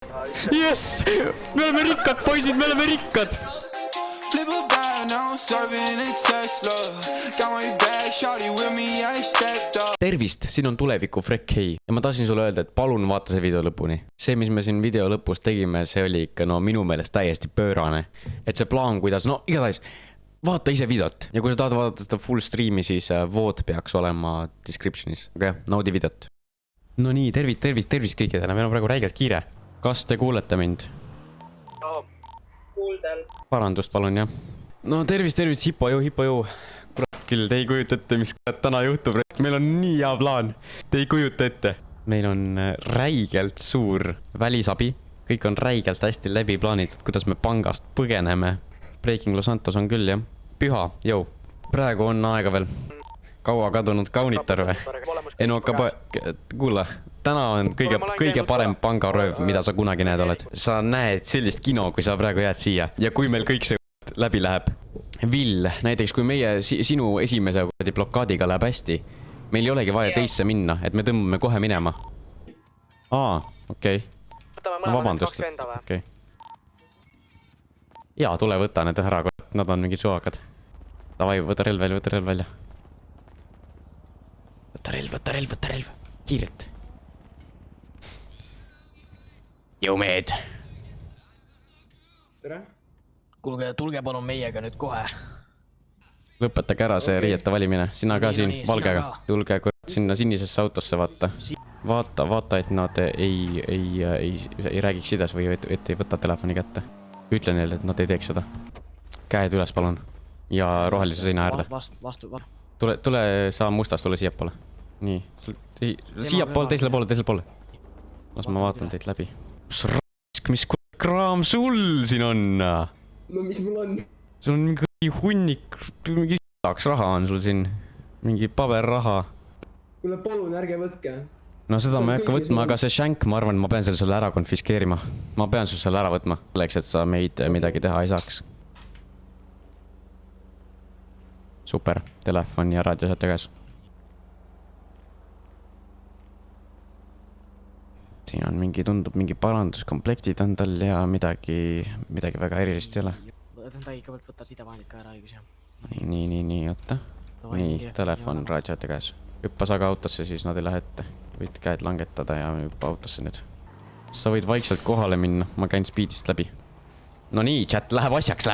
Jess! Me oleme rikkad, poisid, me oleme rikkad! Tervist, siin on tuleviku Frek Hei ja ma tahtsin sulle öelda, et palun vaata see video lõpuni. See, mis me siin video lõpus tegime, see oli ikka minu meelest täiesti pöörane. Et see plaan, kuidas, igatahes vaata ise videot ja kui sa tahad vaadata seda full streami, siis vood peaks olema descriptionis. Okei, naudi videot. No nii, tervist kõikidele, meil on praegu räigelt kiire. Kas te kuulete mind? Kuuldel. Parandust palun, jah. No tervist, hippo ju. Kurat küll, te ei kujuta ette, mis täna juhtub. Meil on nii hea plaan. Te ei kujuta ette. Meil on räigelt suur välisabi. Kõik on räigelt hästi läbi plaanitud, kuidas me pangast põgeneme. Breaking Los Santos on küll, jah. Püha, jõu. Praegu on aega veel. Kaua kadunud kaunitar või? Kuule, täna on kõige parem pangarööv, mida sa kunagi näed oled. Sa näed sellist kino, kui sa praegu jääd siia. Ja kui meil kõik see läbi läheb. Vill, näiteks kui meie sinu esimese blokaadiga läheb hästi, meil ei olegi vaja teisse minna, et me tõmbame kohe minema. Okei. No vabandust, okei. Jaa, tule võta need ära, nad on mingid suvakad. Davai, võta relv välja. Võta relv. Kiirelt. Jõumehed. Tere. Kuulge, tulge palun meiega nüüd kohe. Lõpetage ära see riiete valimine. Sina ka siin valgega. Tulge sinna sinisesse autosse vaata. Vaata, et nad ei räägiks sides või et ei võta telefoni kätte. Ütle neile, et nad ei teeks seda. Käed üles palun. Ja rohelise seina äärde. Tule, sa mustast, tule siiapoole. Nii. Siiapoole, teisele poole. Las ma vaatan teid läbi. Mis kraam sul siin on? No mis mul on? Sul on mingi hunnik, mingi s**aks raha on sul siin. Mingi paberraha. Kuule, palun, ärge võtke. No seda ma ei hakka võtma, aga see shank, ma arvan, ma pean selle ära konfiskeerima. Ma pean selle ära võtma, selleks, et sa meid midagi teha ei saaks. Super, telefon ja raadio saate käes. Siin on tundub mingi paranduskomplektid on tal ja midagi väga erilist ei ole. Ta ikka võtta sidevahendid ka ära õigus, jah. Nii, oota. Nii, telefon, raadio saate käes. Hüppas aga autosse, siis nad ei lähe ette. Võid käed langetada ja hüppa autosse nüüd. Sa võid vaikselt kohale minna, ma käin speedist läbi. No nii, chat, läheb asjaks.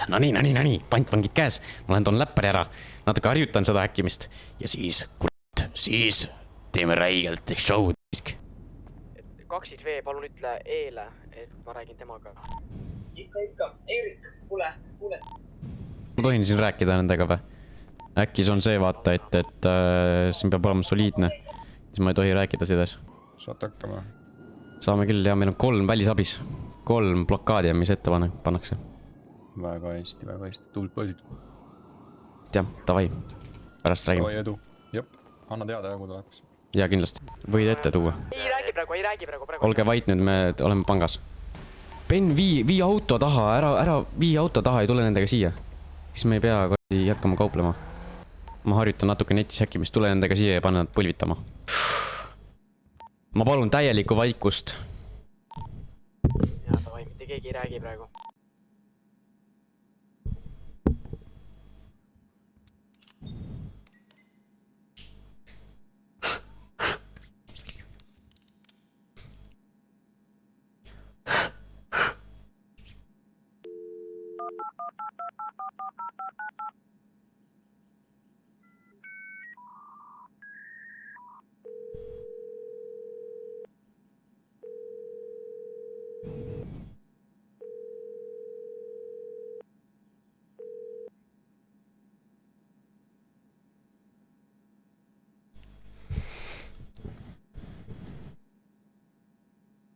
No nii, pantvangid käes. Ma lähen toon läppari ära. Natuke harjutan seda häkkimist. Ja siis, siis teeme räigelt show disk. Kaksid V, palun ütle Eele, et ma räägin temaga. Ikka. Eerik, kuule. Ma tohin siin rääkida nendega või? Äkki see on see vaata, et siin peab olema soliidne. Siis ma ei tohi rääkida sides. Saate hakkama? Saame küll, ja meil on 3 välisabis. 3 blokaadi, mis ette pannakse. Väga hästi. Tuult poisid. Jah, davai. Pärast räägime. Davai edu. Jep, anna teada, kui tuleks. Ja kindlasti. Võid ette tuua. Ei räägi praegu. Olge vait nüüd, me oleme pangas. Ben, vii auto taha, ära vii auto taha, ei tule nendega siia. Siis me ei pea hakkama kauplema. Ma harjutan natuke netis häkkimist, tule nendega siia ja panna nad põlvitama. Ma palun täielikku vaikust. Jaa, davai, mitte keegi ei räägi praegu.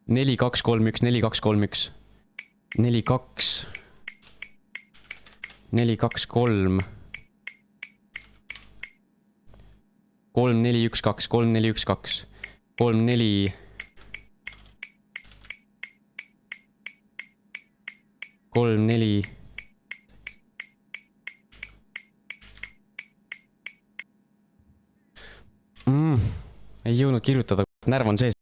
Neli, 2, 3, 1, 4, 2, 3, 1. 4, 2. 4, 2, 3. 3, 4, 1, 2. 3, 4, 1, 2. 3, 4. 3, 4. Ei jõudnud kirjutada, närv on sees.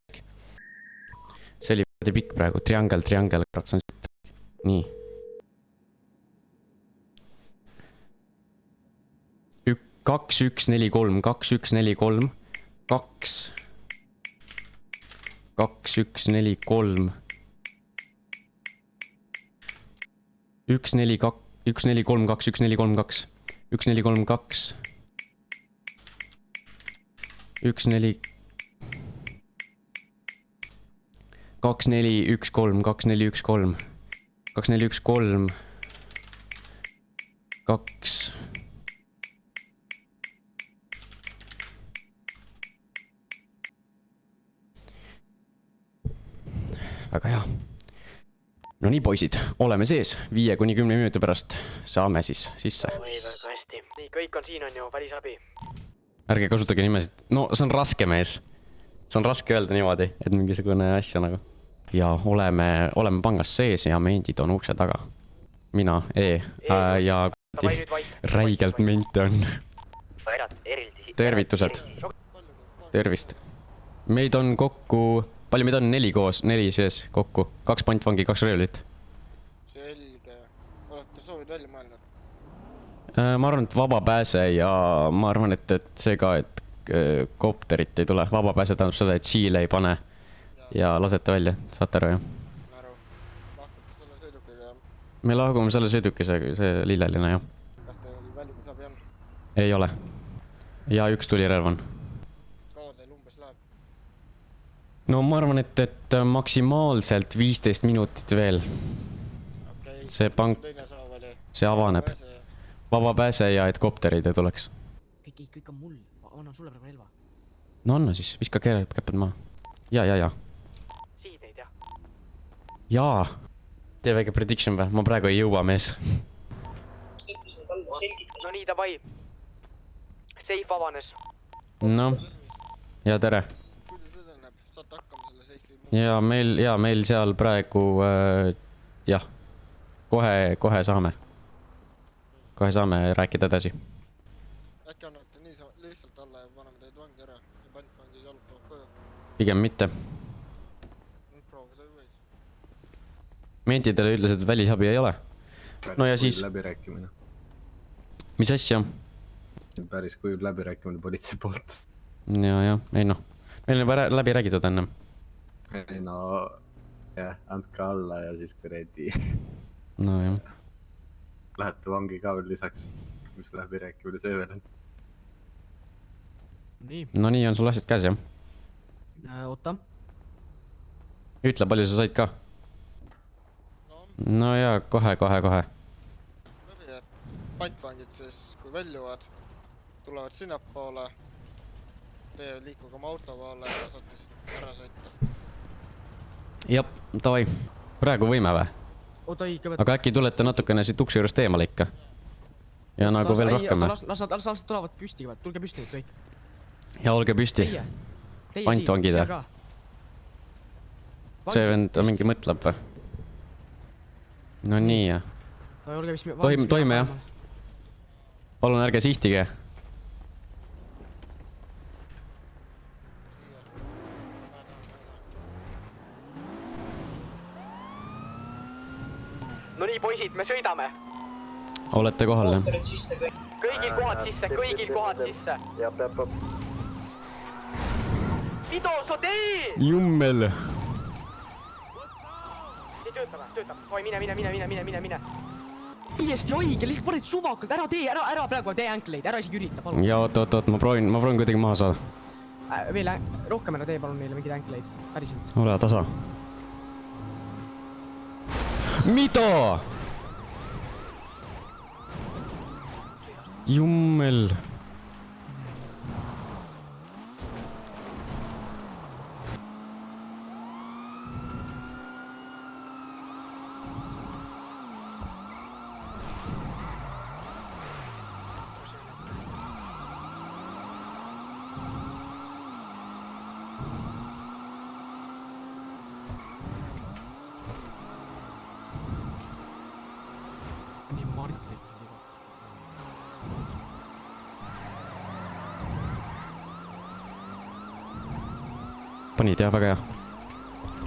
See oli pikk praegu, triangel, kurat, see on siit. Nii. 2143, 2143, 2143, 142, 1432, 1432, 1432, 14, 2413, 2413, 2413, 2. Väga hea. No nii, poisid, oleme sees. 5-10 minuti pärast saame siis sisse. Oi, väga hästi. Nii, kõik on siin, on ju, välisabi. Ärge kasutage nimesid. No, see on raske, mees. See on raske öelda niimoodi, et mingisugune asja nagu. Ja oleme pangas sees ja mendid on ukse taga. Mina, ja räigelt mente on. Tervitused. Tervist. Meid on kokku... Palju meid on? 4 koos, 4 sees kokku. 2 pantvangi, 2 reolit. Selge. Olete soovid välja mõelnud? Ma arvan, et vaba pääse ja ma arvan, et see ka, et kopterit ei tule. Vaba pääse tähendab seda, et siile ei pane ja lasete välja. Saate aru, jah? Aru. Lahkute selle sõidukiga, jah? Me lahkume selle sõiduki, see lilleline, jah. Kas teil välimusabi on? Ei ole. Ja 1 tulirelv on. Kaua teil umbes läheb? No ma arvan, et maksimaalselt 15 minutit veel. Okei. See pank, see avaneb. Vaba pääse ja et kopterid ei tuleks. Kõik on mul. Ma annan sulle praegu relva. No anna siis, viska käpad maha. Ja. Siid neid, jah. Jaa. Tee väike prediction või? Ma praegu ei jõua, mees. No nii, davai. Safe avanes. No. Ja tere. Küll tõdeneb, saate hakkama selle seifi. Ja meil seal praegu, jah. Kohe saame. Kohe saame rääkida edasi. Äkki annate niisama lihtsalt alla ja paneme teid vangi ära ja pantvangi jalutavad koju. Pigem mitte. Proovida võis. Mentidele ütles, et välisabi ei ole. No ja siis... Läbirääkimine. Mis asja? See on päris kujuv läbirääkimine politsei poolt. Ja, ei noh. Meil on juba läbi räägitud ennem. Ei no, jah, andke alla ja siis kuredi. No jah. Lähete vangi ka veel lisaks, mis läbirääkimine see veel on. Nii. No nii on sul asjad käes, jah? Oota. Ütle, palju sa said ka? No ja, kohe. Pantvangid siis, kui väljuvad, tulevad sinnapoole. Teie liikuge oma auto poole ja saate siit ära sõita. Jep, davai. Praegu võime või? Oota, ei, kõvet. Aga äkki tulete natukene siit ukse juurest eemale ikka? Ja nagu veel rohkem. Las nad tulevad püsti, tulge püsti nüüd kõik. Ja olge püsti. Teie Pantvangid või? See vend mingi mõtleb või? No nii, jah. Toime, jah. Palun ärge sihtige. No nii, poisid, me sõidame. Olete kohal, jah? Kõigil kohad sisse. Jab. Mida sa teed? Jummel. Ei töötab. Oi, mine. Kiiresti hoige, lihtsalt paned suvakalt, ära praegu tee ankleid, ära isegi ürita, palun. Ja oot, ma proovin kuidagi maha saada. Veel rohkem ära tee, palun meile mingeid ankleid, päriselt. Ole tasa. Mida? Jummel. Nii Martlit juba. Panid jah, väga hea.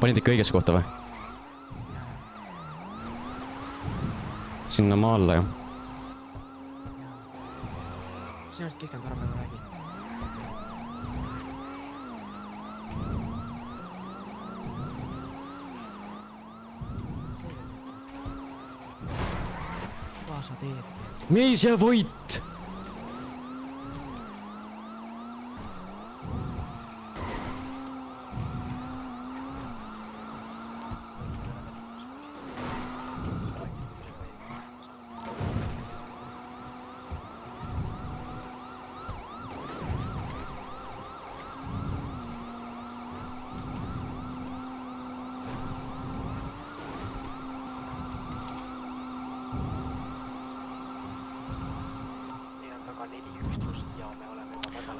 panid ikka õigesse kohta või? Sinna maa alla, jah. sinu arust keskendu ära praegu räägi. Mida sa teed? Mees jää vait!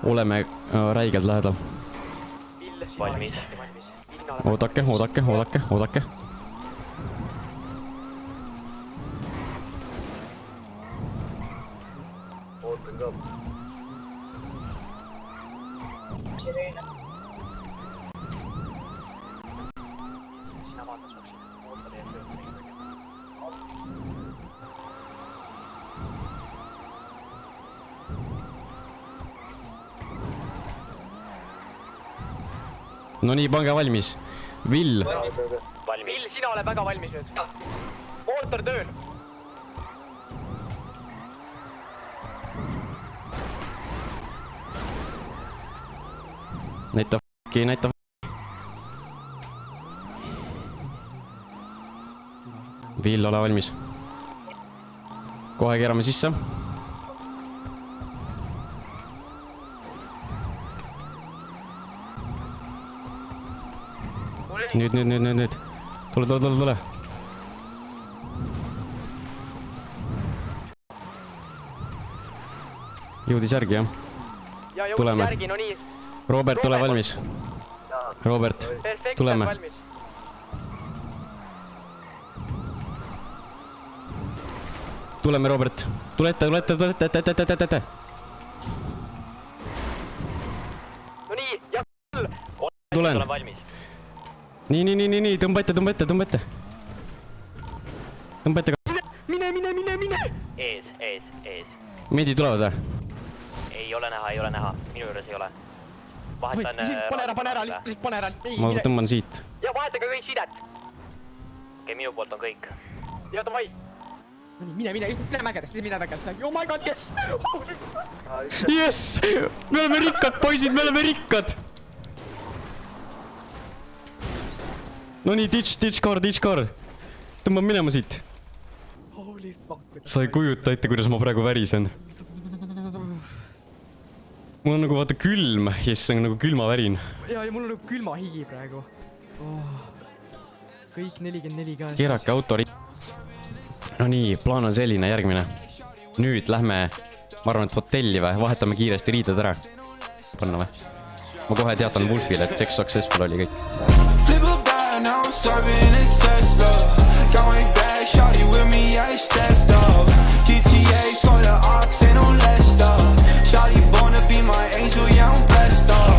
Oleme räigelt lähedal. Valmis. Oodake. ootan ka. Sirene. Sina vaata soksid. Oota teie tööd. No nii, pange valmis. Vill. Vill, sina ole väga valmis nüüd. Mootor tööl. Näita f***i, näita f***i. Vill, ole valmis. Kohe keerame sisse. Nüüd. Tule. Jõudis järgi, jah? Ja jõudis Tuleme. järgi, no nii. Robert, ole valmis. Robert, Perfekt, tuleme. valmis. Tuleme, Robert. Tule ette. No nii, ja küll. Tulen. Nii, tõmba ette. Tõmba ette ka. Mine. Ees. Meedi tulevad või? Ei ole näha, minu juures ei ole. Vahetan... Pane ära, lihtsalt pane ära. Ma tõmban siit. Ja vahetage kõik sidet. Okei, minu poolt on kõik. Ja davai. No nii, mine, mine mägedest. Oh my god, yes! Yes! Me oleme rikkad, poisid, me oleme rikkad! No nii, ditch car. Tõmban minema siit. Holy fuck. Sa ei kujuta ette, kuidas ma praegu värisen. Mul on nagu vaata külm, ja siis on nagu külmavärin. Ja mul on nagu külma higi praegu. Kõik 44 käes. Keerake auto No nii, plaan on selline, järgmine. Nüüd lähme, ma arvan, et hotelli või, vahetame kiiresti riided ära. Panna või? Ma kohe teatan Wolfile, et sex successful oli kõik. Flip a bag, now I'm serving it Tesla.